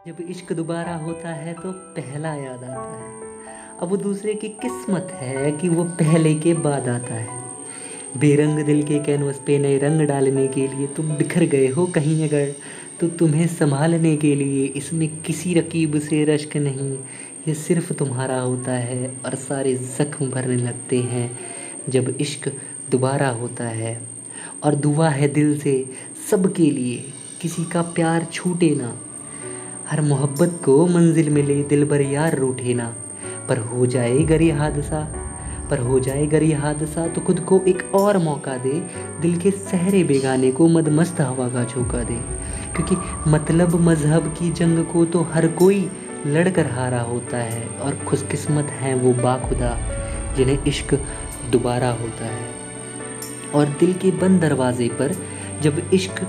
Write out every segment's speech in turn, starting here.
जब इश्क दोबारा होता है तो पहला याद आता है। अब वो दूसरे की किस्मत है कि वो पहले के बाद आता है। बेरंग दिल के कैनवस पे नए रंग डालने के लिए तुम बिखर गए हो कहीं अगर, तो तुम्हें संभालने के लिए इसमें किसी रकीब से रश्क नहीं, ये सिर्फ तुम्हारा होता है और सारे जख्म भरने लगते हैं जब इश्क दोबारा होता है। और दुआ है दिल से सबके लिए, किसी का प्यार छूटे ना, हर मोहब्बत को मंजिल मिले, दिल भर यार रूठे ना। पर हो जाए गर ये हादसा, तो खुद को एक और मौका दे, दिल के सहरे बेगाने को मदमस्त हवा का झोंका दे। क्योंकि मतलब मजहब की जंग को तो हर कोई लड़कर हारा होता है, और खुशकिस्मत हैं वो बाखुदा जिन्हें इश्क दोबारा होता है। और दिल के बंद दरवाजे पर जब इश्क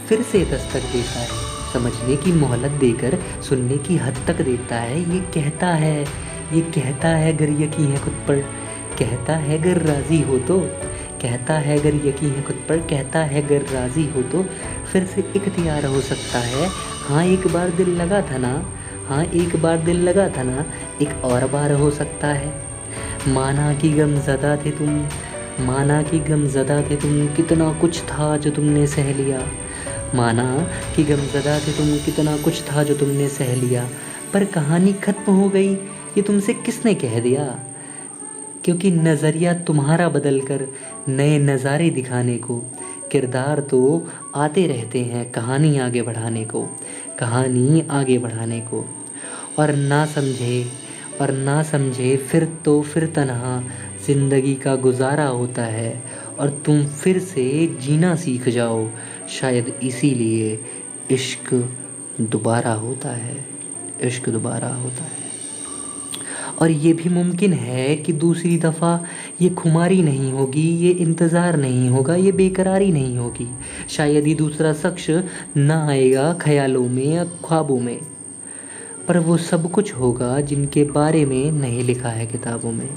फिर से दस्तक देता है, समझने की मोहलत देकर सुनने की हद तक देता है। ये कहता है गर यकीन है खुद पर, कहता है गर राज़ी हो तो, कहता है गर यकीन है खुद पर, कहता है गर राज़ी हो तो फिर से इख्तियार हो सकता है। हाँ एक बार दिल लगा था ना, एक और बार हो सकता है। माना कि गमज़दा थे तुम, कितना कुछ था जो तुमने सह लिया। माना कि गमज़दा थे तुम, कितना कुछ था जो तुमने सह लिया। पर कहानी ख़त्म हो गई ये तुमसे किसने कह दिया। क्योंकि नज़रिया तुम्हारा बदल कर नए नज़ारे दिखाने को, किरदार तो आते रहते हैं कहानी आगे बढ़ाने को। और ना समझे फिर तन्हा ज़िंदगी का गुजारा होता है, और तुम फिर से जीना सीख जाओ, शायद इसीलिए इश्क दोबारा होता है। और ये भी मुमकिन है कि दूसरी दफ़ा ये खुमारी नहीं होगी, ये इंतज़ार नहीं होगा, ये बेकरारी नहीं होगी। शायद ये दूसरा शख्स ना आएगा ख्यालों में या ख्वाबों में, पर वो सब कुछ होगा जिनके बारे में नहीं लिखा है किताबों में।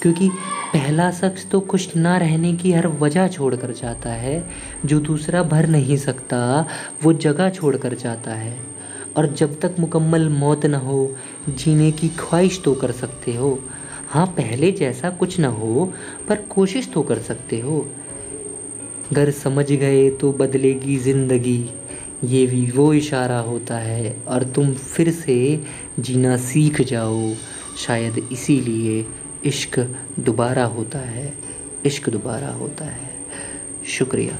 क्योंकि पहला शख्स तो खुश ना रहने की हर वजह छोड़ कर जाता है, जो दूसरा भर नहीं सकता वो जगह छोड़ कर जाता है। और जब तक मुकम्मल मौत न हो, जीने की ख्वाहिश तो कर सकते हो। हाँ पहले जैसा कुछ न हो, पर कोशिश तो कर सकते हो। अगर समझ गए तो बदलेगी ज़िंदगी, ये भी वो इशारा होता है, और तुम फिर से जीना सीख जाओ, शायद इसीलिए इश्क दोबारा होता है। शुक्रिया।